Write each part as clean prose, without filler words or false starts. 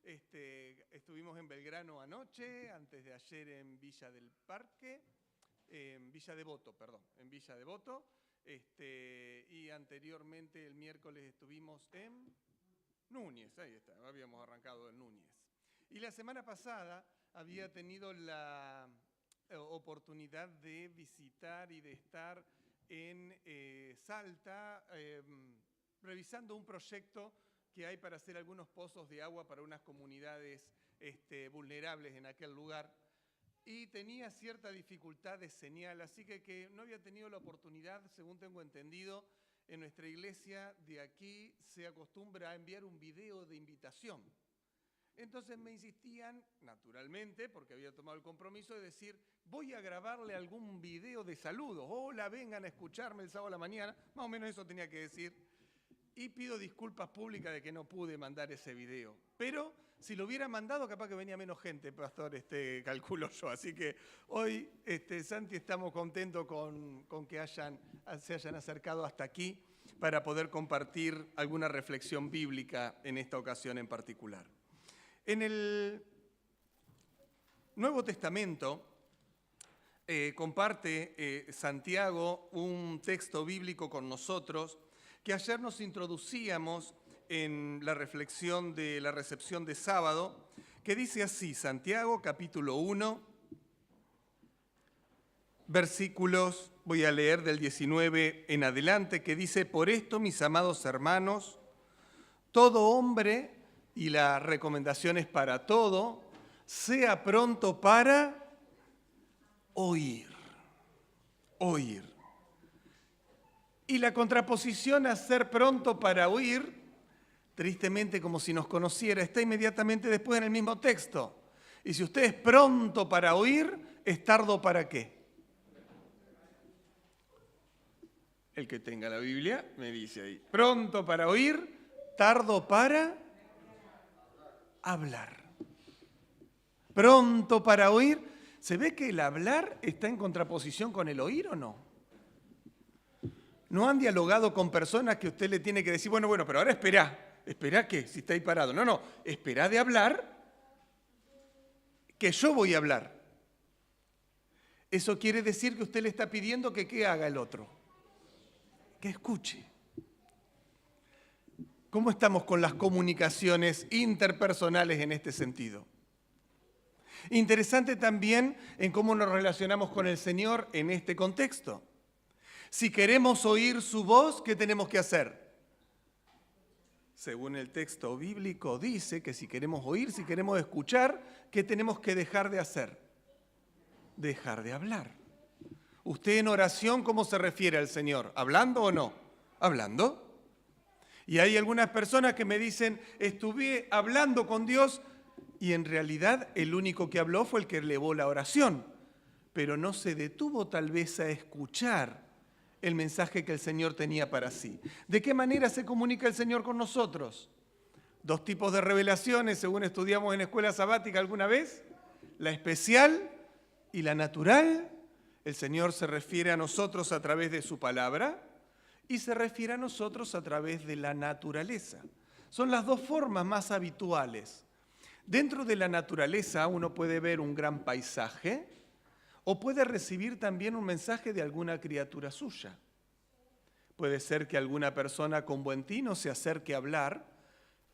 Estuvimos en Belgrano anoche, antes de ayer en Villa del Parque, en Villa Devoto, y anteriormente el miércoles estuvimos en Núñez, ahí está, habíamos arrancado en Núñez. Y la semana pasada había tenido la oportunidad de visitar y de estar en Salta, revisando un proyecto que hay para hacer algunos pozos de agua para unas comunidades vulnerables en aquel lugar. Y tenía cierta dificultad de señal, así que no había tenido la oportunidad, según tengo entendido, en nuestra iglesia de aquí se acostumbra a enviar un video de invitación. Entonces me insistían, naturalmente, porque había tomado el compromiso de decir, voy a grabarle algún video de saludos. Hola, vengan a escucharme el sábado a la mañana. Más o menos eso tenía que decir. Y pido disculpas públicas de que no pude mandar ese video. Pero si lo hubiera mandado, capaz que venía menos gente, pastor, calculo yo. Así que hoy, Santi, estamos contentos con que se hayan acercado hasta aquí para poder compartir alguna reflexión bíblica en esta ocasión en particular. En el Nuevo Testamento comparte Santiago un texto bíblico con nosotros que ayer nos introducíamos en la reflexión de la recepción de sábado, que dice así, Santiago capítulo 1, versículos, voy a leer del 19 en adelante, que dice, por esto, mis amados hermanos, todo hombre, y la recomendación es para todo, sea pronto para oír. Y la contraposición a ser pronto para oír, tristemente como si nos conociera, está inmediatamente después en el mismo texto. Y si usted es pronto para oír, ¿es tardo para qué? El que tenga la Biblia me dice ahí, pronto para oír, tardo para hablar. Pronto para oír. ¿Se ve que el hablar está en contraposición con el oír o no? ¿No han dialogado con personas que usted le tiene que decir, bueno, pero ahora esperá qué, si está ahí parado? No, esperá de hablar, que yo voy a hablar. Eso quiere decir que usted le está pidiendo que ¿qué haga el otro? Que escuche. ¿Cómo estamos con las comunicaciones interpersonales en este sentido? Interesante también en cómo nos relacionamos con el Señor en este contexto. Si queremos oír su voz, ¿qué tenemos que hacer? Según el texto bíblico dice que si queremos oír, si queremos escuchar, ¿qué tenemos que dejar de hacer? Dejar de hablar. ¿Usted en oración cómo se refiere al Señor? ¿Hablando o no? Hablando. Y hay algunas personas que me dicen, estuve hablando con Dios y en realidad el único que habló fue el que elevó la oración, pero no se detuvo tal vez a escuchar el mensaje que el Señor tenía para sí. ¿De qué manera se comunica el Señor con nosotros? Dos tipos de revelaciones, según estudiamos en escuela sabática alguna vez, la especial y la natural. El Señor se refiere a nosotros a través de su palabra y se refiere a nosotros a través de la naturaleza. Son las dos formas más habituales. Dentro de la naturaleza uno puede ver un gran paisaje o puede recibir también un mensaje de alguna criatura suya. Puede ser que alguna persona con buen tino se acerque a hablar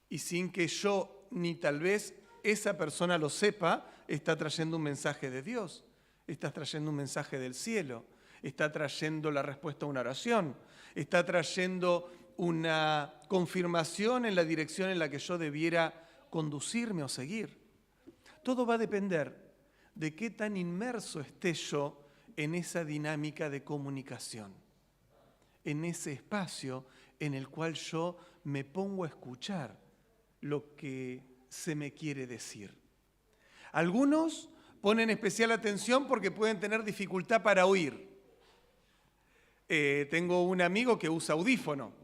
y sin que yo ni tal vez esa persona lo sepa, está trayendo un mensaje de Dios, está trayendo un mensaje del cielo, está trayendo la respuesta a una oración, está trayendo una confirmación en la dirección en la que yo debiera conducirme o seguir. Todo va a depender de qué tan inmerso esté yo en esa dinámica de comunicación, en ese espacio en el cual yo me pongo a escuchar lo que se me quiere decir. Algunos ponen especial atención porque pueden tener dificultad para oír. Tengo un amigo que usa audífono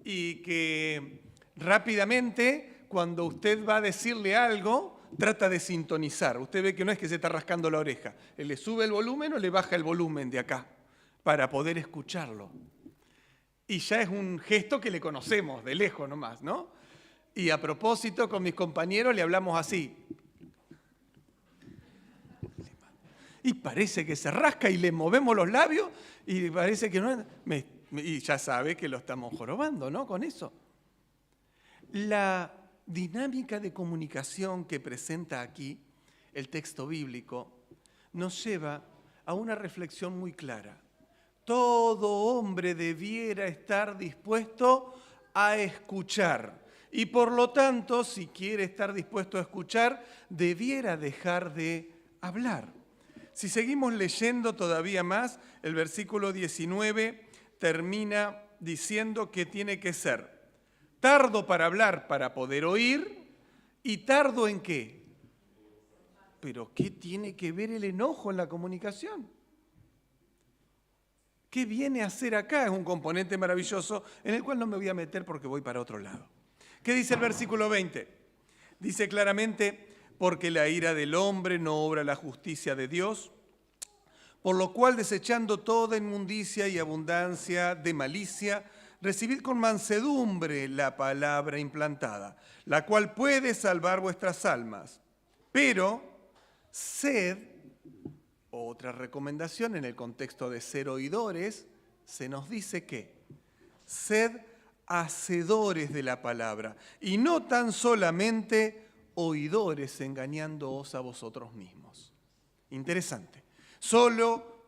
y que rápidamente, cuando usted va a decirle algo, trata de sintonizar. Usted ve que no es que se está rascando la oreja. Él le sube el volumen o le baja el volumen de acá para poder escucharlo. Y ya es un gesto que le conocemos de lejos nomás, ¿no? Y a propósito, con mis compañeros le hablamos así. Y parece que se rasca y le movemos los labios y parece que no... y ya sabe que lo estamos jorobando, ¿no? Con eso. La dinámica de comunicación que presenta aquí el texto bíblico nos lleva a una reflexión muy clara. Todo hombre debiera estar dispuesto a escuchar. Y por lo tanto, si quiere estar dispuesto a escuchar, debiera dejar de hablar. Si seguimos leyendo todavía más, el versículo 19 termina diciendo que tiene que ser tardo para hablar para poder oír y tardo ¿en qué? ¿Pero qué tiene que ver el enojo en la comunicación? ¿Qué viene a hacer acá? Es un componente maravilloso en el cual no me voy a meter porque voy para otro lado. ¿Qué dice el versículo 20? Dice claramente, porque la ira del hombre no obra la justicia de Dios, por lo cual desechando toda inmundicia y abundancia de malicia, recibid con mansedumbre la palabra implantada, la cual puede salvar vuestras almas. Pero sed, otra recomendación en el contexto de ser oidores, se nos dice que sed hacedores de la palabra y no tan solamente oidores engañándoos a vosotros mismos. Interesante. Solo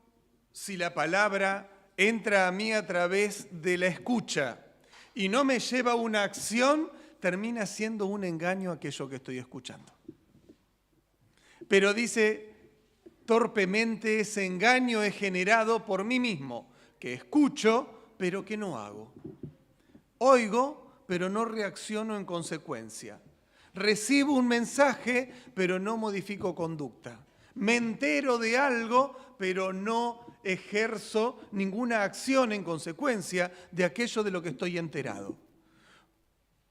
si la palabra entra a mí a través de la escucha y no me lleva a una acción, termina siendo un engaño aquello que estoy escuchando. Pero dice, torpemente ese engaño es generado por mí mismo, que escucho, pero que no hago. Oigo, pero no reacciono en consecuencia. Recibo un mensaje, pero no modifico conducta. Me entero de algo, pero no ejerzo ninguna acción en consecuencia de aquello de lo que estoy enterado.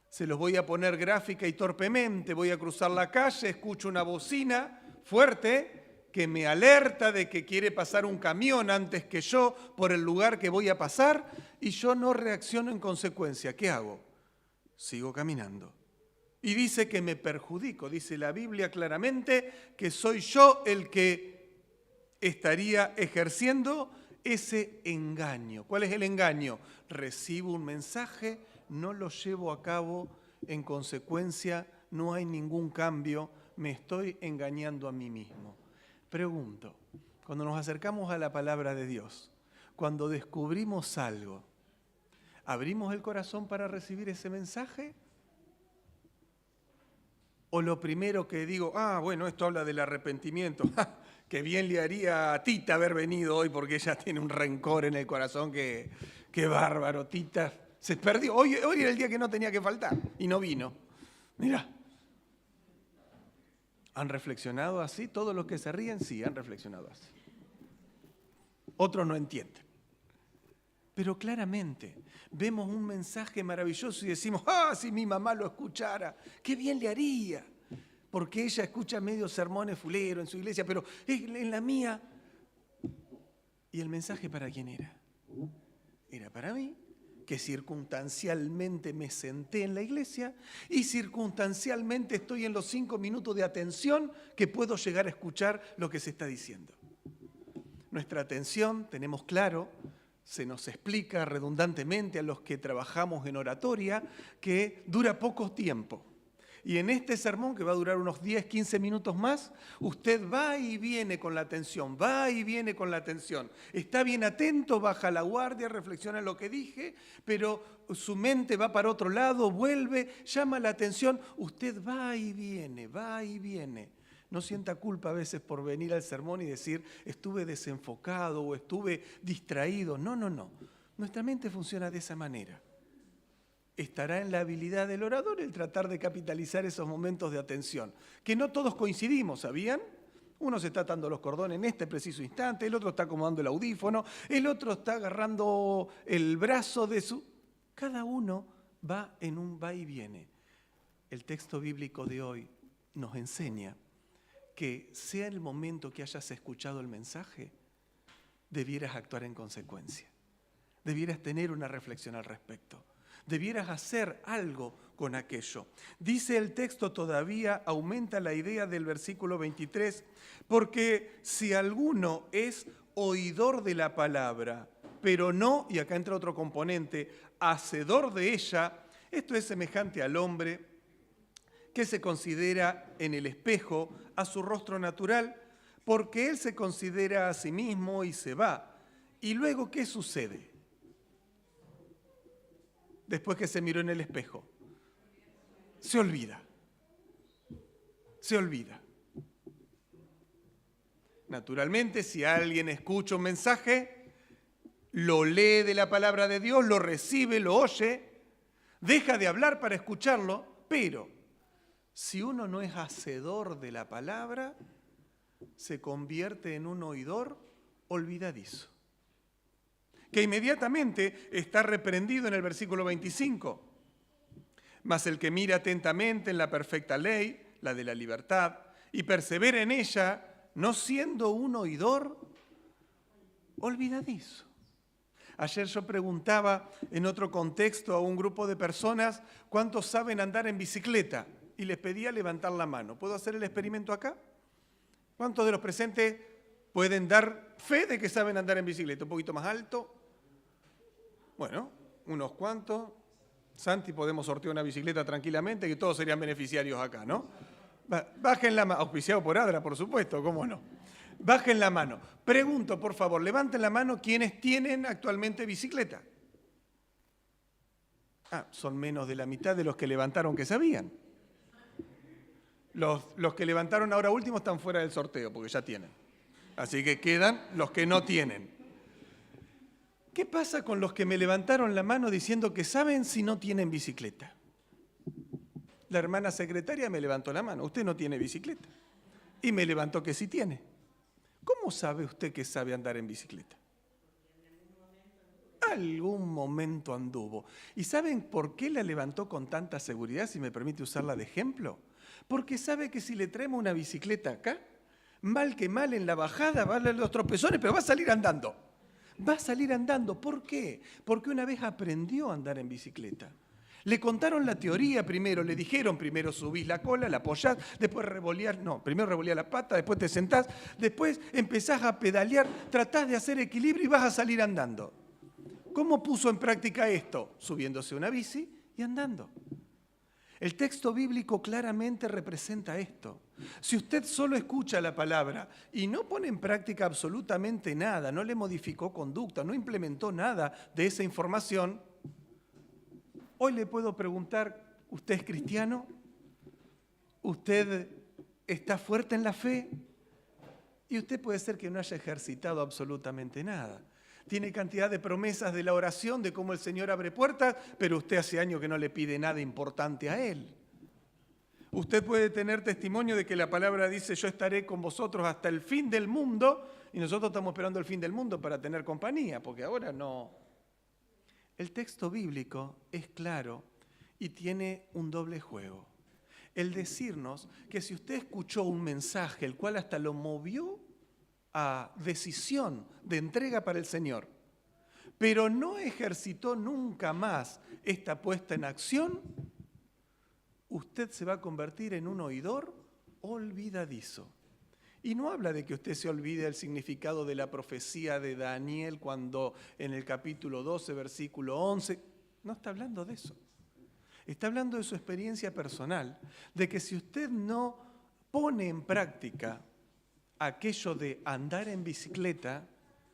Se los voy a poner gráfica y torpemente. Voy a cruzar la calle, escucho una bocina fuerte que me alerta de que quiere pasar un camión antes que yo por el lugar que voy a pasar y yo no reacciono en consecuencia. ¿Qué hago? Sigo caminando. Y dice que me perjudico. Dice la Biblia claramente que soy yo el que estaría ejerciendo ese engaño. ¿Cuál es el engaño? Recibo un mensaje, no lo llevo a cabo, en consecuencia no hay ningún cambio, me estoy engañando a mí mismo. Pregunto, cuando nos acercamos a la palabra de Dios, cuando descubrimos algo, ¿abrimos el corazón para recibir ese mensaje? O lo primero que digo, bueno, esto habla del arrepentimiento. Qué bien le haría a Tita haber venido hoy porque ella tiene un rencor en el corazón que bárbaro. Tita se perdió. Hoy era el día que no tenía que faltar y no vino. Mirá. ¿Han reflexionado así? Todos los que se ríen, sí, han reflexionado así. Otros no entienden. Pero claramente vemos un mensaje maravilloso y decimos, si mi mamá lo escuchara, qué bien le haría. Porque ella escucha medio sermones fulero en su iglesia, pero en la mía. ¿Y el mensaje para quién era? Era para mí, que circunstancialmente me senté en la iglesia y circunstancialmente estoy en los 5 minutos de atención que puedo llegar a escuchar lo que se está diciendo. Nuestra atención, tenemos claro, se nos explica redundantemente a los que trabajamos en oratoria que dura poco tiempo. Y en este sermón, que va a durar unos 10, 15 minutos más, usted va y viene con la atención, va y viene con la atención. Está bien atento, baja la guardia, reflexiona en lo que dije, pero su mente va para otro lado, vuelve, llama la atención. Usted va y viene, va y viene. No sienta culpa a veces por venir al sermón y decir, estuve desenfocado o estuve distraído. No. Nuestra mente funciona de esa manera. Estará en la habilidad del orador el tratar de capitalizar esos momentos de atención, que no todos coincidimos, ¿sabían? Uno se está atando los cordones en este preciso instante, el otro está acomodando el audífono, el otro está agarrando el brazo de su... Cada uno va en un va y viene. El texto bíblico de hoy nos enseña que sea el momento que hayas escuchado el mensaje, debieras actuar en consecuencia. Debieras tener una reflexión al respecto. Debieras hacer algo con aquello. Dice el texto todavía, aumenta la idea del versículo 23, porque si alguno es oidor de la palabra, pero no, y acá entra otro componente, hacedor de ella, esto es semejante al hombre que se considera en el espejo a su rostro natural, porque él se considera a sí mismo y se va. ¿Y luego qué sucede? Después que se miró en el espejo. Se olvida. Se olvida. Naturalmente, si alguien escucha un mensaje, lo lee de la palabra de Dios, lo recibe, lo oye, deja de hablar para escucharlo, pero si uno no es hacedor de la palabra, se convierte en un oidor olvidadizo, que inmediatamente está reprendido en el versículo 25. Mas el que mira atentamente en la perfecta ley, la de la libertad, y persevera en ella, no siendo un oidor olvidadizo. Ayer yo preguntaba en otro contexto a un grupo de personas cuántos saben andar en bicicleta y les pedía levantar la mano. ¿Puedo hacer el experimento acá? ¿Cuántos de los presentes pueden dar fe de que saben andar en bicicleta? ¿Un poquito más alto? Bueno, unos cuantos. Santi, podemos sortear una bicicleta tranquilamente, que todos serían beneficiarios acá, ¿no? Bajen la mano, auspiciado por Adra, por supuesto, ¿cómo no? Bajen la mano. Pregunto, por favor, levanten la mano quienes tienen actualmente bicicleta. Son menos de la mitad de los que levantaron que sabían. Los que levantaron ahora último están fuera del sorteo, porque ya tienen. Así que quedan los que no tienen. ¿Qué pasa con los que me levantaron la mano diciendo que saben si no tienen bicicleta? La hermana secretaria me levantó la mano. Usted no tiene bicicleta. Y me levantó que sí tiene. ¿Cómo sabe usted que sabe andar en bicicleta? Algún momento anduvo. ¿Y saben por qué la levantó con tanta seguridad, si me permite usarla de ejemplo? Porque sabe que si le traemos una bicicleta acá, mal que mal en la bajada, va a dar los tropezones, pero va a salir andando. Va a salir andando. ¿Por qué? Porque una vez aprendió a andar en bicicleta. Le contaron la teoría primero, le dijeron primero subís la cola, la apoyás, después primero revolías la pata, después te sentás, después empezás a pedalear, tratás de hacer equilibrio y vas a salir andando. ¿Cómo puso en práctica esto? Subiéndose a una bici y andando. El texto bíblico claramente representa esto. Si usted solo escucha la palabra y no pone en práctica absolutamente nada, no le modificó conducta, no implementó nada de esa información, hoy le puedo preguntar, ¿usted es cristiano? ¿Usted está fuerte en la fe? Y usted puede ser que no haya ejercitado absolutamente nada. Tiene cantidad de promesas de la oración, de cómo el Señor abre puertas, pero usted hace años que no le pide nada importante a Él. Usted puede tener testimonio de que la palabra dice, yo estaré con vosotros hasta el fin del mundo, y nosotros estamos esperando el fin del mundo para tener compañía, porque ahora no. El texto bíblico es claro y tiene un doble juego. El decirnos que si usted escuchó un mensaje, el cual hasta lo movió a decisión de entrega para el Señor, pero no ejercitó nunca más esta puesta en acción, usted se va a convertir en un oidor olvidadizo. Y no habla de que usted se olvide el significado de la profecía de Daniel cuando en el capítulo 12, versículo 11, no está hablando de eso. Está hablando de su experiencia personal, de que si usted no pone en práctica aquello de andar en bicicleta,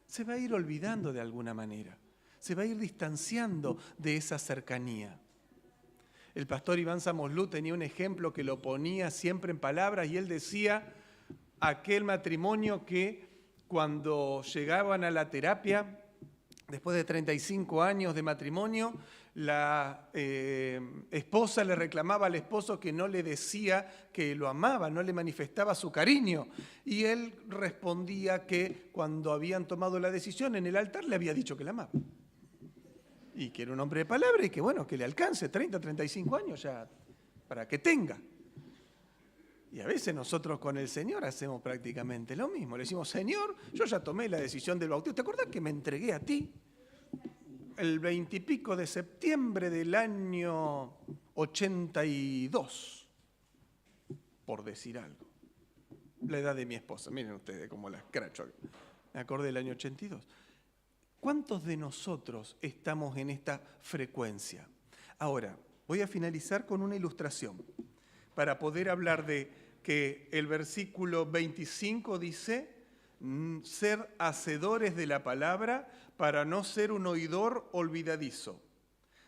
se va a ir olvidando de alguna manera, se va a ir distanciando de esa cercanía. El pastor Iván Samoslú tenía un ejemplo que lo ponía siempre en palabras y él decía, aquel matrimonio que cuando llegaban a la terapia, después de 35 años de matrimonio, la esposa le reclamaba al esposo que no le decía que lo amaba, no le manifestaba su cariño. Y él respondía que cuando habían tomado la decisión en el altar le había dicho que la amaba. Y que era un hombre de palabra y que bueno, que le alcance 30, 35 años ya para que tenga. Y a veces nosotros con el Señor hacemos prácticamente lo mismo. Le decimos, Señor, yo ya tomé la decisión del bautismo. ¿Te acordás que me entregué a ti? el 20 y pico de septiembre del año 82, por decir algo. La edad de mi esposa, miren ustedes cómo la escracho. Me acordé del año 82. ¿Cuántos de nosotros estamos en esta frecuencia? Ahora, voy a finalizar con una ilustración para poder hablar de que el versículo 25 dice ser hacedores de la palabra para no ser un oidor olvidadizo,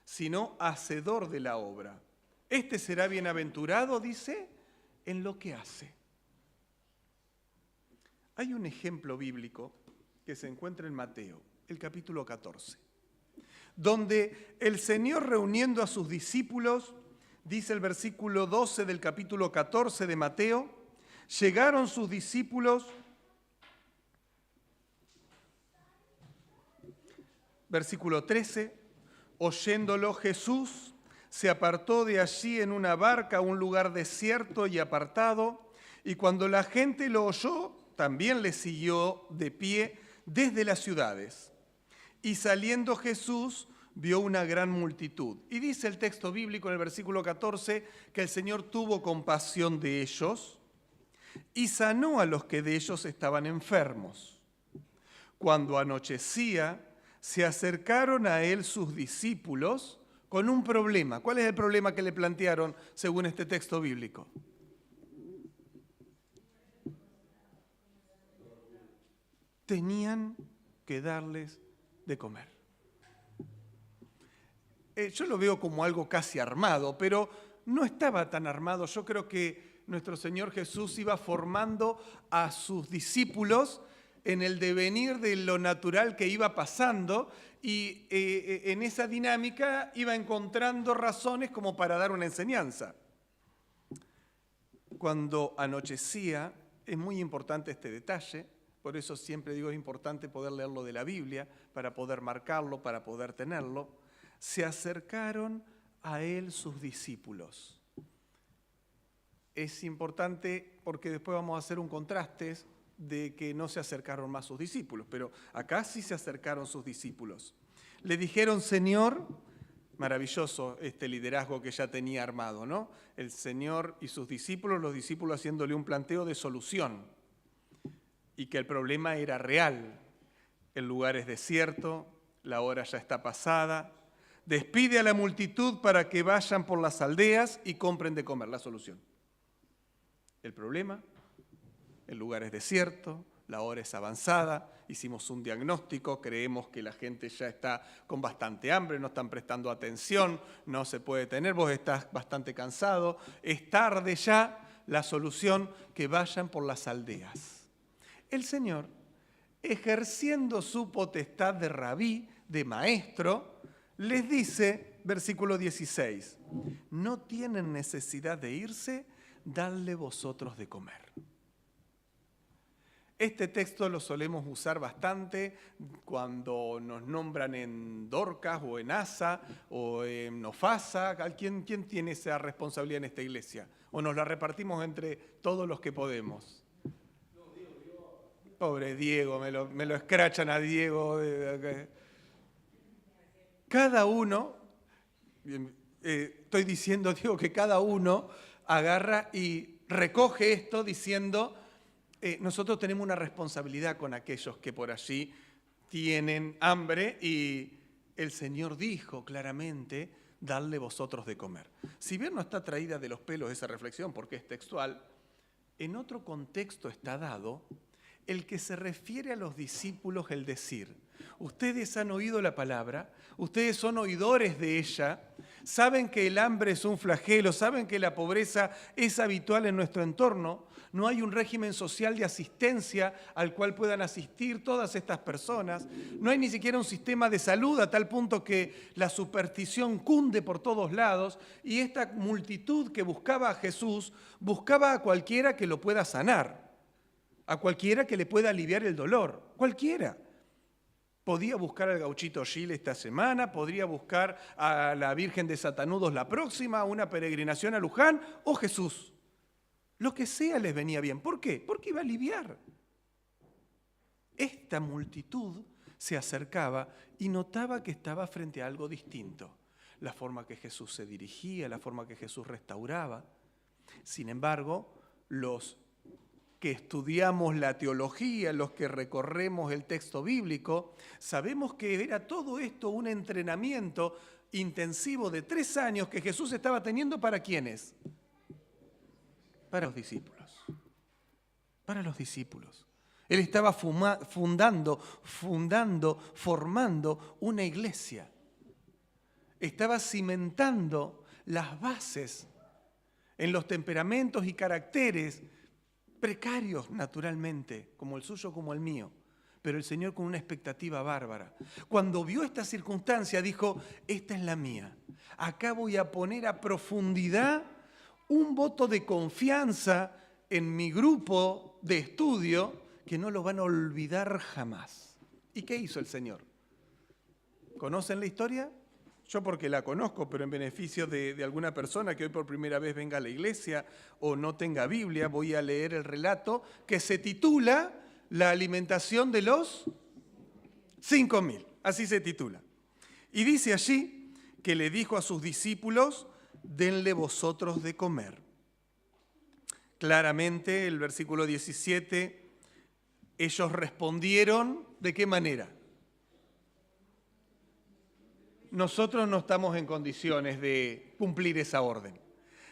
sino hacedor de la obra. Este será bienaventurado, dice, en lo que hace. Hay un ejemplo bíblico que se encuentra en Mateo, el capítulo 14, donde el Señor, reuniendo a sus discípulos, dice el versículo 12 del capítulo 14 de Mateo, llegaron sus discípulos, versículo 13, oyéndolo Jesús, se apartó de allí en una barca a un lugar desierto y apartado, y cuando la gente lo oyó, también le siguió de pie desde las ciudades. Y saliendo Jesús, vio una gran multitud. Y dice el texto bíblico en el versículo 14 que el Señor tuvo compasión de ellos y sanó a los que de ellos estaban enfermos. Cuando anochecía, se acercaron a él sus discípulos con un problema. ¿Cuál es el problema que le plantearon según este texto bíblico? Tenían que darles de comer. Yo lo veo como algo casi armado, pero no estaba tan armado. Yo creo que nuestro Señor Jesús iba formando a sus discípulos en el devenir de lo natural que iba pasando y en esa dinámica iba encontrando razones como para dar una enseñanza. Cuando anochecía, es muy importante este detalle, por eso siempre digo es importante poder leerlo de la Biblia, para poder marcarlo, para poder tenerlo. Se acercaron a él sus discípulos. Es importante porque después vamos a hacer un contraste de que no se acercaron más sus discípulos, pero acá sí se acercaron sus discípulos. Le dijeron, Señor, maravilloso este liderazgo que ya tenía armado, ¿no? El Señor y sus discípulos, los discípulos haciéndole un planteo de solución y que el problema era real. El lugar es desierto, la hora ya está pasada. Despide a la multitud para que vayan por las aldeas y compren de comer. La solución. El problema, el lugar es desierto, la hora es avanzada, hicimos un diagnóstico, creemos que la gente ya está con bastante hambre, no están prestando atención, no se puede tener, vos estás bastante cansado, es tarde ya, la solución, que vayan por las aldeas. El Señor, ejerciendo su potestad de rabí, de maestro, les dice, versículo 16, no tienen necesidad de irse, dadle vosotros de comer. Este texto lo solemos usar bastante cuando nos nombran en Dorcas o en Asa o en Nofasa. ¿Quién tiene esa responsabilidad en esta iglesia? ¿O nos la repartimos entre todos los que podemos? Pobre Diego, me lo escrachan a Diego. Cada uno, estoy diciendo, digo, que cada uno agarra y recoge esto diciendo, nosotros tenemos una responsabilidad con aquellos que por allí tienen hambre y el Señor dijo claramente, dadle vosotros de comer. Si bien no está traída de los pelos esa reflexión porque es textual, en otro contexto está dado el que se refiere a los discípulos, el decir, ustedes han oído la palabra, ustedes son oidores de ella, saben que el hambre es un flagelo, saben que la pobreza es habitual en nuestro entorno, no hay un régimen social de asistencia al cual puedan asistir todas estas personas, no hay ni siquiera un sistema de salud a tal punto que la superstición cunde por todos lados y esta multitud que buscaba a Jesús, buscaba a cualquiera que lo pueda sanar. A cualquiera que le pueda aliviar el dolor, cualquiera. Podía buscar al gauchito Gil esta semana, podría buscar a la Virgen de Satanudos la próxima, una peregrinación a Luján o Jesús. Lo que sea les venía bien. ¿Por qué? Porque iba a aliviar. Esta multitud se acercaba y notaba que estaba frente a algo distinto. La forma que Jesús se dirigía, la forma que Jesús restauraba. Sin embargo, los que estudiamos la teología, los que recorremos el texto bíblico, sabemos que era todo esto un entrenamiento intensivo de 3 años que Jesús estaba teniendo ¿para quiénes? Para los discípulos. Para los discípulos. Él estaba formando una iglesia. Estaba cimentando las bases en los temperamentos y caracteres precarios naturalmente, como el suyo como el mío, pero el Señor con una expectativa bárbara. Cuando vio esta circunstancia dijo, esta es la mía. Acá voy a poner a profundidad un voto de confianza en mi grupo de estudio que no lo van a olvidar jamás. ¿Y qué hizo el Señor? ¿Conocen la historia? Yo porque la conozco, pero en beneficio de alguna persona que hoy por primera vez venga a la iglesia o no tenga Biblia, voy a leer el relato que se titula La alimentación de los 5.000. Así se titula. Y dice allí que le dijo a sus discípulos, denle vosotros de comer. Claramente, el versículo 17, ellos respondieron, ¿de qué manera? Nosotros no estamos en condiciones de cumplir esa orden.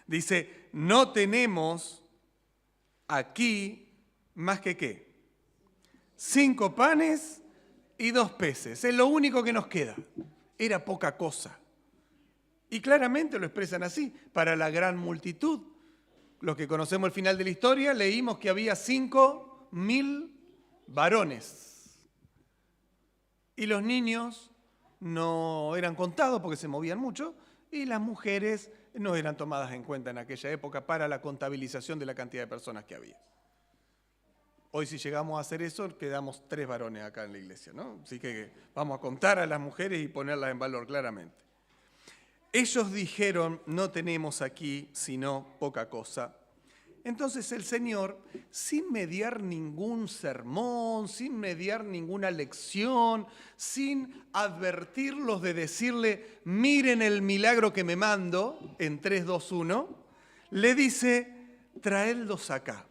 Dice, no tenemos aquí más que ¿qué? 5 panes y 2 peces. Es lo único que nos queda. Era poca cosa. Y claramente lo expresan así, para la gran multitud. Los que conocemos el final de la historia, leímos que había 5.000 varones. Y los niños no eran contados porque se movían mucho y las mujeres no eran tomadas en cuenta en aquella época para la contabilización de la cantidad de personas que había. Hoy si llegamos a hacer eso, quedamos 3 varones acá en la iglesia, ¿no? Así que vamos a contar a las mujeres y ponerlas en valor claramente. Ellos dijeron, no tenemos aquí sino poca cosa. Entonces el Señor, sin mediar ningún sermón, sin mediar ninguna lección, sin advertirlos de decirle, miren el milagro que me mando, en 3, 2, 1, le dice, traedlos acá.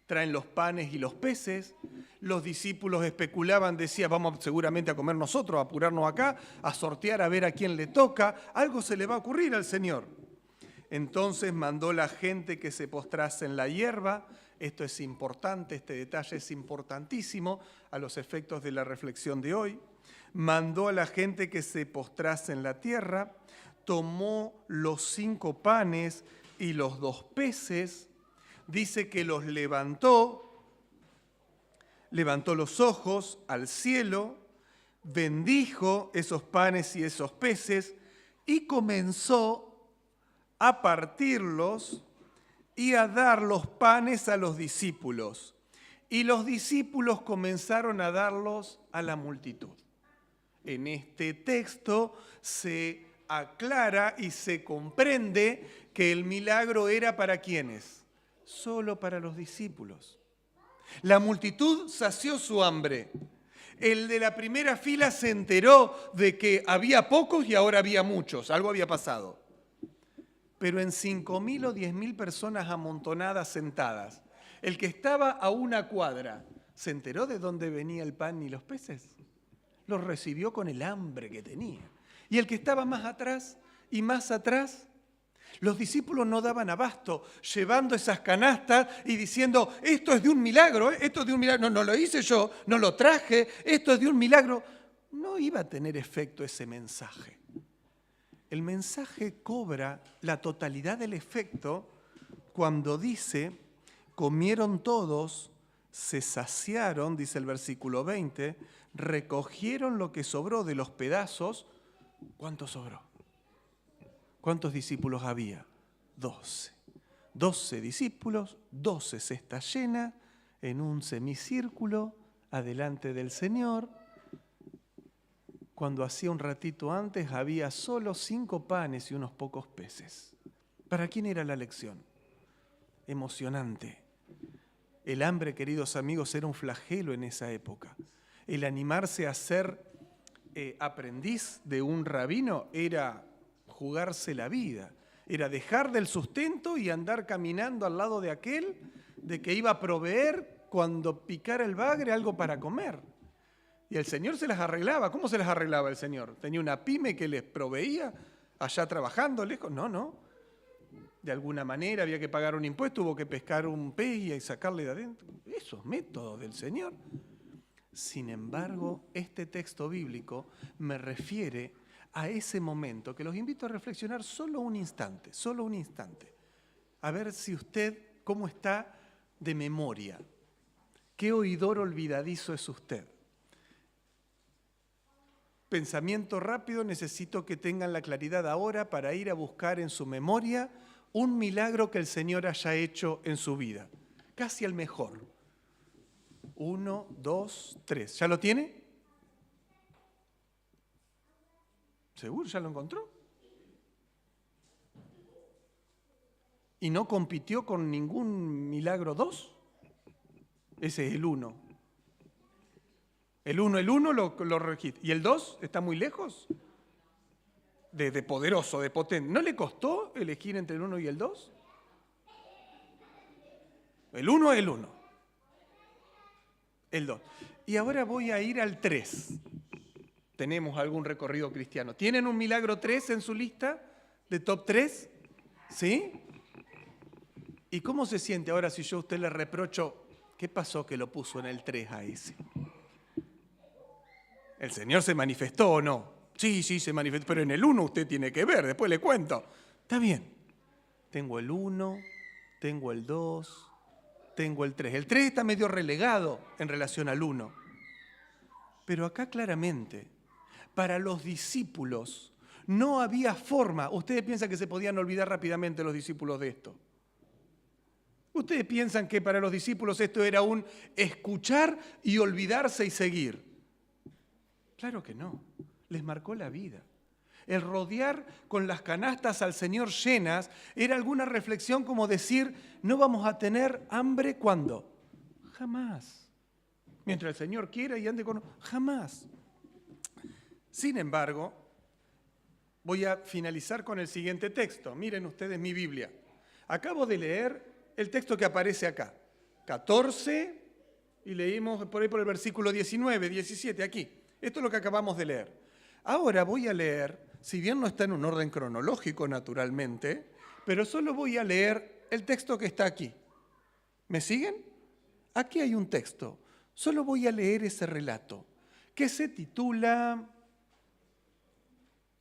Traen los panes y los peces. Los discípulos especulaban, decían, vamos seguramente a comer nosotros, a apurarnos acá, a sortear a ver a quién le toca. Algo se le va a ocurrir al Señor. Entonces mandó la gente que se postrase en la hierba. Esto es importante, este detalle es importantísimo a los efectos de la reflexión de hoy. Mandó a la gente que se postrase en la tierra, tomó los 5 panes y los 2 peces, dice que los levantó los ojos al cielo, bendijo esos panes y esos peces y comenzó a partirlos y a dar los panes a los discípulos. Y los discípulos comenzaron a darlos a la multitud. En este texto se aclara y se comprende que el milagro era ¿para quiénes? Solo para los discípulos. La multitud sació su hambre. El de la primera fila se enteró de que había pocos y ahora había muchos. Algo había pasado. Pero en 5.000 o 10.000 personas amontonadas sentadas, el que estaba a una cuadra, ¿se enteró de dónde venía el pan y los peces? Los recibió con el hambre que tenía. Y el que estaba más atrás y más atrás, los discípulos no daban abasto, llevando esas canastas y diciendo, esto es de un milagro, esto es de un milagro, no lo hice yo, no lo traje, esto es de un milagro. No iba a tener efecto ese mensaje. El mensaje cobra la totalidad del efecto cuando dice, comieron todos, se saciaron, dice el versículo 20, recogieron lo que sobró de los pedazos. ¿Cuánto sobró? ¿Cuántos discípulos había? 12. 12 discípulos, 12 cestas llenas, en un semicírculo, adelante del Señor. Cuando hacía un ratito antes había solo 5 panes y unos pocos peces. ¿Para quién era la lección? Emocionante. El hambre, queridos amigos, era un flagelo en esa época. El animarse a ser aprendiz de un rabino era jugarse la vida. Era dejar del sustento y andar caminando al lado de aquel de que iba a proveer cuando picara el bagre algo para comer. Y el Señor se las arreglaba. ¿Cómo se las arreglaba el Señor? ¿Tenía una pyme que les proveía allá trabajando lejos? No. De alguna manera había que pagar un impuesto, hubo que pescar un pez y sacarle de adentro. Esos métodos del Señor. Sin embargo, este texto bíblico me refiere a ese momento que los invito a reflexionar solo un instante. A ver si usted, cómo está de memoria. ¿Qué oidor olvidadizo es usted? Pensamiento rápido, necesito que tengan la claridad ahora para ir a buscar en su memoria un milagro que el Señor haya hecho en su vida. Casi el mejor. 1, 2, 3. ¿Ya lo tiene? ¿Seguro? ¿Ya lo encontró? ¿Y no compitió con ningún milagro 2? Ese es el 1. El 1 lo registra. ¿Y el 2 está muy lejos? De poderoso, de potente. ¿No le costó elegir entre el 1 y el 2? El 1 es el 1. El 2. Y ahora voy a ir al 3. Tenemos algún recorrido cristiano. ¿Tienen un milagro 3 en su lista de top 3? ¿Sí? ¿Y cómo se siente ahora si yo a usted le reprocho, qué pasó que lo puso en el 3 a ese? ¿El Señor se manifestó o no? Sí, se manifestó, pero en el 1 usted tiene que ver, después le cuento. Está bien. Tengo el 1, tengo el 2, tengo el 3. El 3 está medio relegado en relación al 1. Pero acá claramente, para los discípulos no había forma. Ustedes piensan que se podían olvidar rápidamente los discípulos de esto. Ustedes piensan que para los discípulos esto era un escuchar y olvidarse y seguir. Claro que no. Les marcó la vida. El rodear con las canastas al Señor llenas era alguna reflexión como decir, no vamos a tener hambre ¿cuándo? Jamás. Mientras el Señor quiera y ande con... Jamás. Sin embargo, voy a finalizar con el siguiente texto. Miren ustedes mi Biblia. Acabo de leer el texto que aparece acá. 14 y leímos por ahí por el versículo 19, 17, aquí. Esto es lo que acabamos de leer. Ahora voy a leer, si bien no está en un orden cronológico naturalmente, pero solo voy a leer el texto que está aquí. ¿Me siguen? Aquí hay un texto. Solo voy a leer ese relato, que se titula...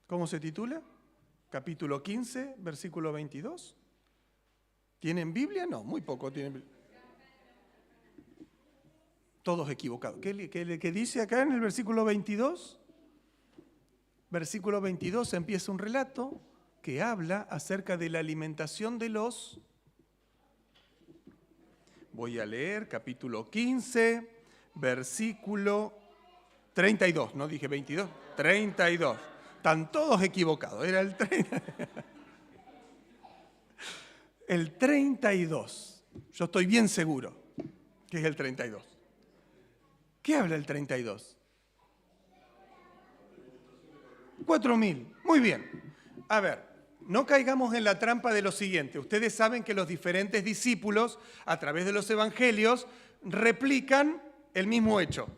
¿Cómo se titula? Capítulo 15, versículo 22. ¿Tienen Biblia? No, muy poco tienen Biblia. Todos equivocados. ¿Qué dice acá en el versículo 22? Versículo 22 empieza un relato que habla acerca de la alimentación de los... Voy a leer capítulo 15, versículo 32. No dije 22, 32. Están todos equivocados. Era el 30. El 32. Yo estoy bien seguro que es el 32. ¿Qué habla el 32? 4.000. Muy bien. A ver, no caigamos en la trampa de lo siguiente. Ustedes saben que los diferentes discípulos, a través de los evangelios, replican el mismo hecho.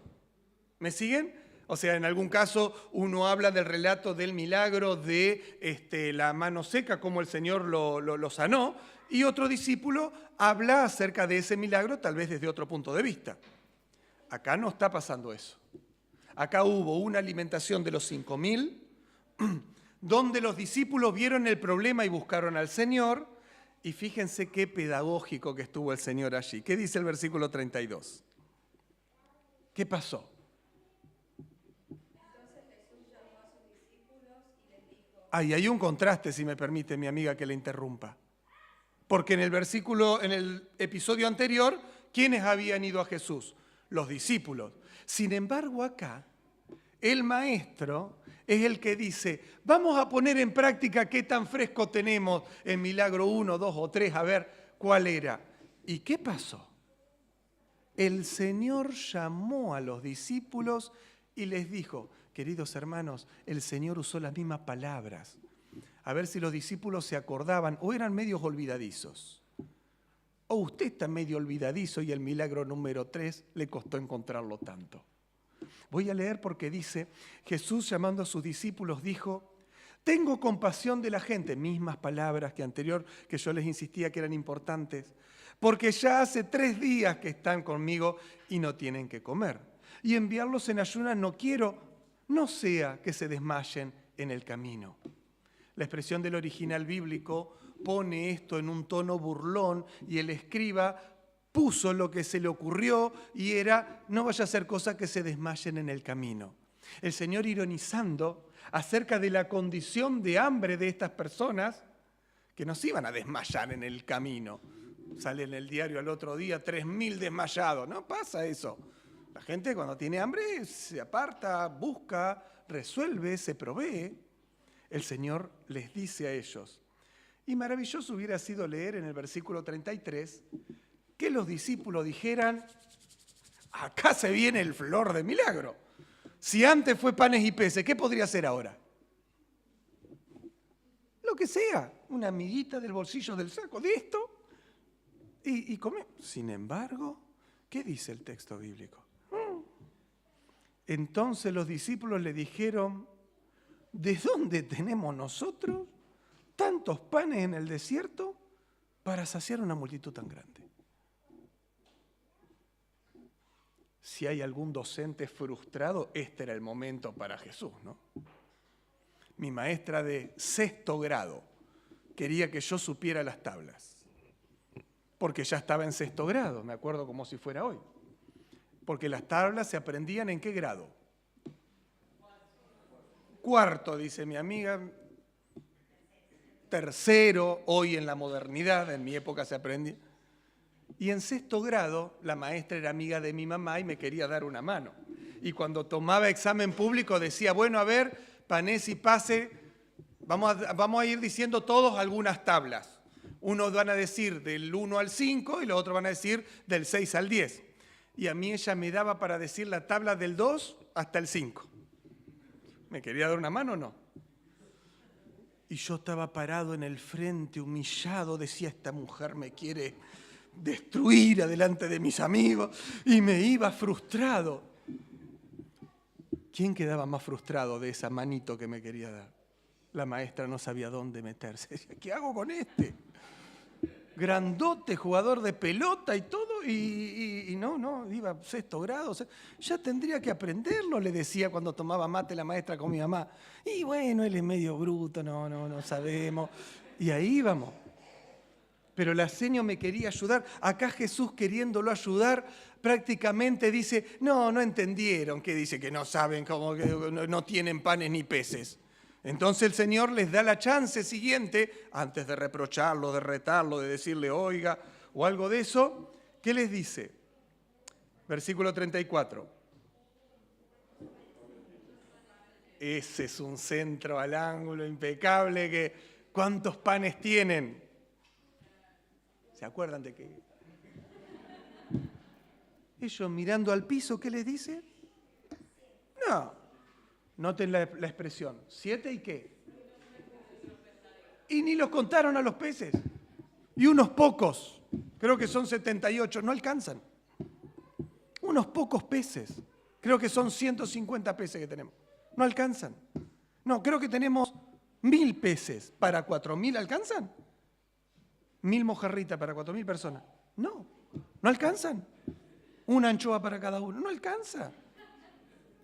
¿Me siguen? O sea, en algún caso uno habla del relato del milagro de la mano seca, cómo el Señor lo sanó, y otro discípulo habla acerca de ese milagro, tal vez desde otro punto de vista. Acá no está pasando eso. Acá hubo una alimentación de los 5.000, donde los discípulos vieron el problema y buscaron al Señor, y fíjense qué pedagógico que estuvo el Señor allí. ¿Qué dice el versículo 32? ¿Qué pasó? Entonces Jesús llamó a sus discípulos y les dijo... Hay un contraste, si me permite, mi amiga, que le interrumpa. Porque en el episodio anterior, ¿quiénes habían ido a Jesús? Los discípulos. Sin embargo, acá, el maestro es el que dice, vamos a poner en práctica qué tan fresco tenemos en Milagro 1, 2 o 3, a ver cuál era. ¿Y qué pasó? el Señor llamó a los discípulos y les dijo, queridos hermanos, el Señor usó las mismas palabras. A ver si los discípulos se acordaban o eran medios olvidadizos. O usted está medio olvidadizo y el milagro número 3 le costó encontrarlo tanto. Voy a leer porque dice, Jesús llamando a sus discípulos dijo, tengo compasión de la gente, mismas palabras que anterior, que yo les insistía que eran importantes, porque ya hace 3 días que están conmigo y no tienen que comer. Y enviarlos en ayunas no quiero, no sea que se desmayen en el camino. La expresión del original bíblico pone esto en un tono burlón y el escriba puso lo que se le ocurrió y era, no vaya a ser cosa que se desmayen en el camino. El Señor ironizando acerca de la condición de hambre de estas personas que no se iban a desmayar en el camino. Sale en el diario al otro día 3.000 desmayados. No pasa eso. La gente cuando tiene hambre se aparta, busca, resuelve, se provee. El Señor les dice a ellos. Y maravilloso hubiera sido leer en el versículo 33 que los discípulos dijeran, acá se viene el flor de milagro. Si antes fue panes y peces, ¿qué podría ser ahora? Lo que sea, una amiguita del bolsillo del saco de esto y comer. Sin embargo, ¿qué dice el texto bíblico? Entonces los discípulos le dijeron, ¿de dónde tenemos nosotros tantos panes en el desierto para saciar una multitud tan grande? Si hay algún docente frustrado, este era el momento para Jesús, ¿no? Mi maestra de 6º grado quería que yo supiera las tablas, porque ya estaba en 6º grado, me acuerdo como si fuera hoy. Porque las tablas se aprendían ¿en qué grado? 4º, dice mi amiga. 3º, hoy en la modernidad, en mi época se aprendía. Y en 6º grado, la maestra era amiga de mi mamá y me quería dar una mano. Y cuando tomaba examen público decía, bueno, a ver, Panés y Pase, vamos a ir diciendo todos algunas tablas. Unos van a decir del 1 al 5 y los otros van a decir del 6 al 10. Y a mí ella me daba para decir la tabla del 2 hasta el 5. ¿Me quería dar una mano o no? Y yo estaba parado en el frente, humillado, decía, esta mujer me quiere destruir adelante de mis amigos, y me iba frustrado. ¿Quién quedaba más frustrado de esa manito que me quería dar? La maestra no sabía dónde meterse. Decía, ¿qué hago con este? Grandote, jugador de pelota y todo, y no, iba 6º grado. Ya tendría que aprenderlo, le decía cuando tomaba mate la maestra con mi mamá. Y bueno, él es medio bruto, no sabemos. Y ahí íbamos. Pero la seño me quería ayudar. Acá Jesús queriéndolo ayudar, prácticamente dice, no entendieron. ¿Qué dice? Que no saben, como que no tienen panes ni peces. Entonces el Señor les da la chance siguiente, antes de reprocharlo, de retarlo, de decirle, oiga, o algo de eso, ¿qué les dice? Versículo 34. Ese es un centro al ángulo impecable que, ¿cuántos panes tienen? ¿Se acuerdan de qué? Ellos mirando al piso, ¿qué les dice? No. Noten la expresión. 7 y qué. Y ni los contaron a los peces. Y unos pocos, creo que son 78, no alcanzan. Unos pocos peces. Creo que son 150 peces que tenemos. No alcanzan. No, creo que tenemos 1.000 peces. ¿Para 4.000 alcanzan? 1.000 mojarritas para 4.000 personas. No alcanzan. Una anchoa para cada uno. No alcanza.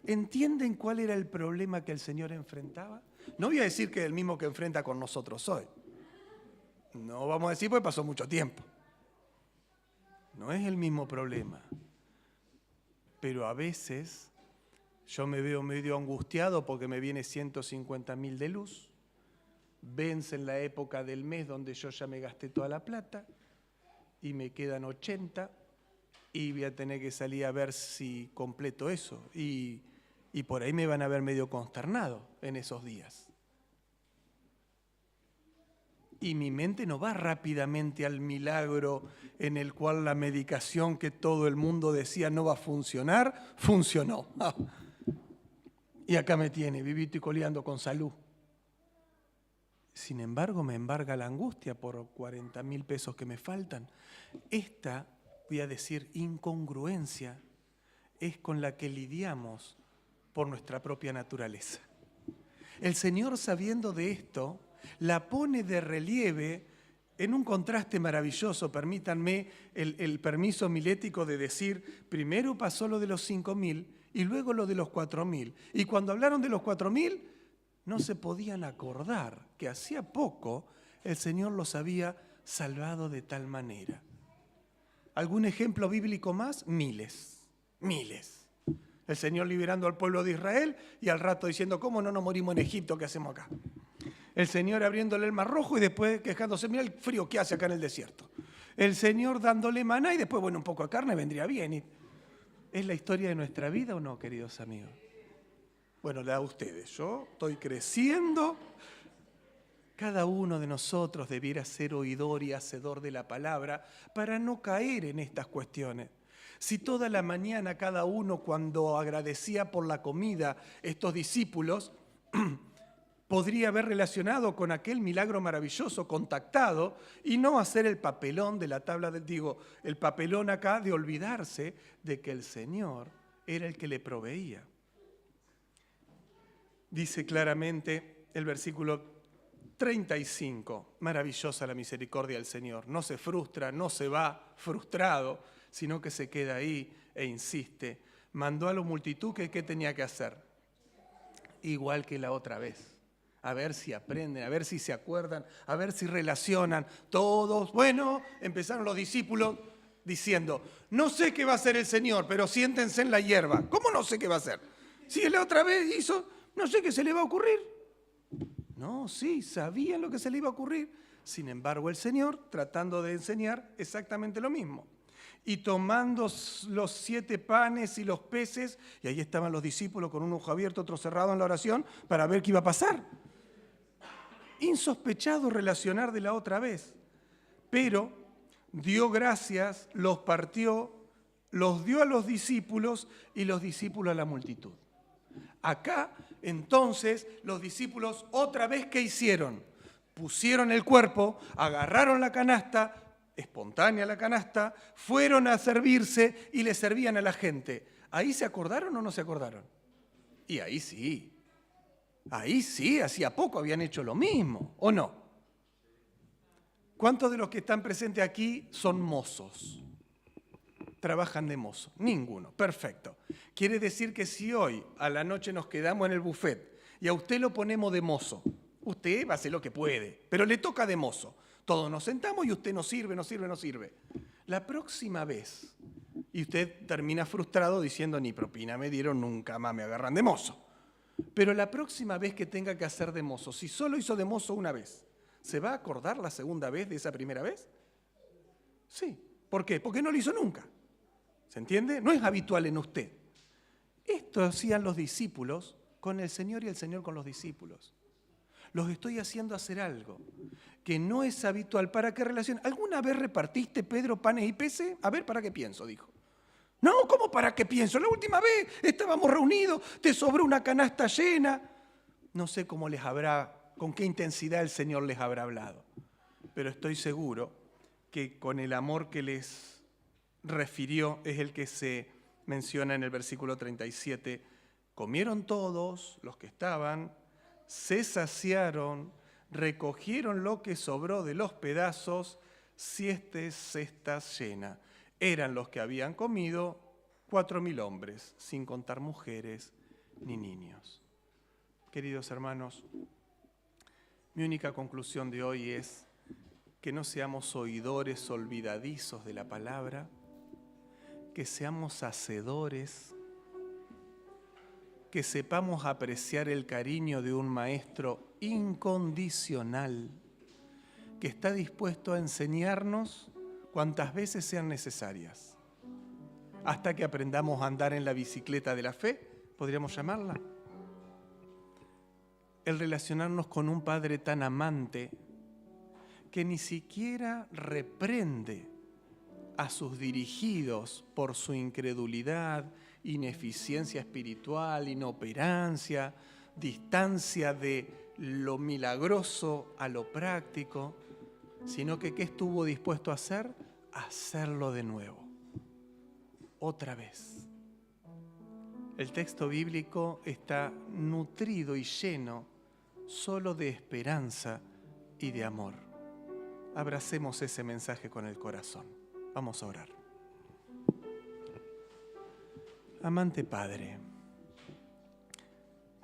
¿Entienden cuál era el problema que el Señor enfrentaba? No voy a decir que es el mismo que enfrenta con nosotros hoy. No vamos a decir porque pasó mucho tiempo. No es el mismo problema. Pero a veces yo me veo medio angustiado porque me viene 150.000 de luz. Vence en la época del mes donde yo ya me gasté toda la plata y me quedan 80 y voy a tener que salir a ver si completo eso. Y por ahí me van a ver medio consternado en esos días. Y mi mente no va rápidamente al milagro en el cual la medicación que todo el mundo decía no va a funcionar, funcionó. Y acá me tiene, vivito y coleando con salud. Sin embargo, me embarga la angustia por 40.000 pesos que me faltan. Esta, voy a decir, incongruencia es con la que lidiamos por nuestra propia naturaleza. El Señor, sabiendo de esto, la pone de relieve en un contraste maravilloso. Permítanme el permiso homilético de decir, primero pasó lo de los 5.000 y luego lo de los 4.000. Y cuando hablaron de los 4.000, no se podían acordar que hacía poco el Señor los había salvado de tal manera. ¿Algún ejemplo bíblico más? Miles. El Señor liberando al pueblo de Israel y al rato diciendo, ¿cómo no nos morimos en Egipto? ¿Qué hacemos acá? El Señor abriéndole el mar rojo y después quejándose, mira el frío que hace acá en el desierto. El Señor dándole maná y después, bueno, un poco de carne vendría bien. ¿Es la historia de nuestra vida o no, queridos amigos? Bueno, la de ustedes. Yo estoy creciendo. Cada uno de nosotros debiera ser oidor y hacedor de la palabra para no caer en estas cuestiones. Si toda la mañana cada uno, cuando agradecía por la comida, estos discípulos, podría haber relacionado con aquel milagro maravilloso, contactado, y no hacer el papelón de la tabla el papelón acá de olvidarse de que el Señor era el que le proveía. Dice claramente el versículo 35, maravillosa la misericordia del Señor. No se frustra, no se va frustrado, sino que se queda ahí e insiste. Mandó a la multitud que ¿qué tenía que hacer? Igual que la otra vez. A ver si aprenden, a ver si se acuerdan, a ver si relacionan todos. Bueno, empezaron los discípulos diciendo, no sé qué va a hacer el Señor, pero siéntense en la hierba. ¿Cómo no sé qué va a hacer? Si la otra vez hizo, no sé qué se le va a ocurrir. No, sí, sabían lo que se le iba a ocurrir. Sin embargo, el Señor tratando de enseñar exactamente lo mismo. Y tomando los 7 panes y los peces, y ahí estaban los discípulos con un ojo abierto, otro cerrado en la oración, para ver qué iba a pasar. Insospechado relacionar de la otra vez. Pero dio gracias, los partió, los dio a los discípulos y los discípulos a la multitud. Acá, entonces, los discípulos otra vez, ¿qué hicieron? Pusieron el cuerpo, agarraron la canasta, espontánea la canasta, fueron a servirse y le servían a la gente. ¿Ahí se acordaron o no se acordaron? Y ahí sí, hacía poco habían hecho lo mismo, ¿o no? ¿Cuántos de los que están presentes aquí son mozos? Trabajan de mozo. Ninguno. Perfecto. Quiere decir que si hoy a la noche nos quedamos en el buffet y a usted lo ponemos de mozo, usted va a hacer lo que puede, pero le toca de mozo. Todos nos sentamos y usted no sirve. La próxima vez, y usted termina frustrado diciendo, ni propina me dieron, nunca más me agarran de mozo. Pero la próxima vez que tenga que hacer de mozo, si solo hizo de mozo una vez, ¿se va a acordar la segunda vez de esa primera vez? Sí. ¿Por qué? Porque no lo hizo nunca. ¿Se entiende? No es habitual en usted. Esto hacían los discípulos con el Señor y el Señor con los discípulos. Los estoy haciendo hacer algo que no es habitual. ¿Para qué relación? ¿Alguna vez repartiste, Pedro, panes y peces? A ver, ¿para qué pienso? Dijo. No, ¿cómo para qué pienso? La última vez estábamos reunidos, te sobró una canasta llena. No sé cómo con qué intensidad el Señor les habrá hablado, pero estoy seguro que con el amor que les refirió es el que se menciona en el versículo 37. Comieron todos los que estaban, se saciaron, recogieron lo que sobró de los pedazos, 7 cestas llenas. Eran los que habían comido 4.000 hombres, sin contar mujeres ni niños. Queridos hermanos, mi única conclusión de hoy es que no seamos oidores olvidadizos de la palabra, que seamos hacedores, que sepamos apreciar el cariño de un maestro incondicional, que está dispuesto a enseñarnos cuantas veces sean necesarias, hasta que aprendamos a andar en la bicicleta de la fe, podríamos llamarla. El relacionarnos con un Padre tan amante, que ni siquiera reprende a sus dirigidos por su incredulidad, ineficiencia espiritual, inoperancia, distancia de lo milagroso a lo práctico, sino que ¿qué estuvo dispuesto a hacer? Hacerlo de nuevo, otra vez. El texto bíblico está nutrido y lleno solo de esperanza y de amor. Abracemos ese mensaje con el corazón. Vamos a orar. Amante Padre,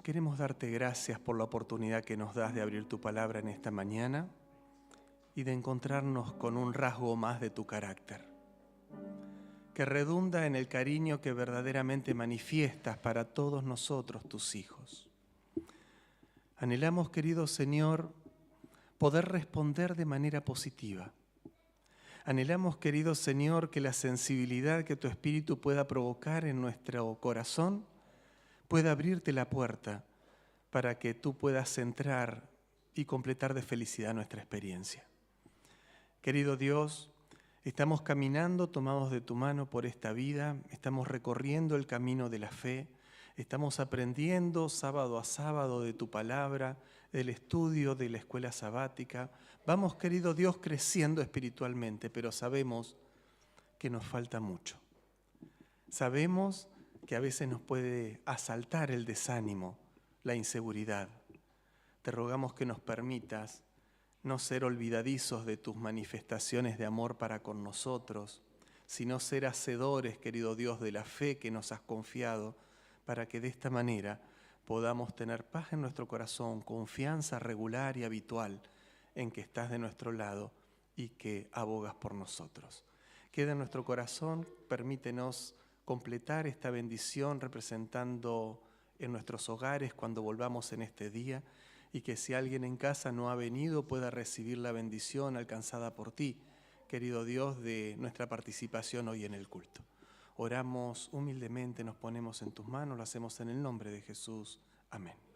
queremos darte gracias por la oportunidad que nos das de abrir tu palabra en esta mañana y de encontrarnos con un rasgo más de tu carácter, que redunda en el cariño que verdaderamente manifiestas para todos nosotros, tus hijos. Anhelamos, querido Señor, poder responder de manera positiva. Anhelamos, querido Señor, que la sensibilidad que tu Espíritu pueda provocar en nuestro corazón pueda abrirte la puerta para que tú puedas entrar y completar de felicidad nuestra experiencia. Querido Dios, estamos caminando tomados de tu mano por esta vida, estamos recorriendo el camino de la fe, estamos aprendiendo sábado a sábado de tu palabra, del estudio de la escuela sabática. Vamos, querido Dios, creciendo espiritualmente, pero sabemos que nos falta mucho. Sabemos que a veces nos puede asaltar el desánimo, la inseguridad. Te rogamos que nos permitas no ser olvidadizos de tus manifestaciones de amor para con nosotros, sino ser hacedores, querido Dios, de la fe que nos has confiado, para que de esta manera podamos tener paz en nuestro corazón, confianza regular y habitual en que estás de nuestro lado y que abogas por nosotros. Queda en nuestro corazón, permítenos completar esta bendición representando en nuestros hogares cuando volvamos en este día, y que si alguien en casa no ha venido pueda recibir la bendición alcanzada por ti, querido Dios, de nuestra participación hoy en el culto. Oramos humildemente, nos ponemos en tus manos, lo hacemos en el nombre de Jesús. Amén.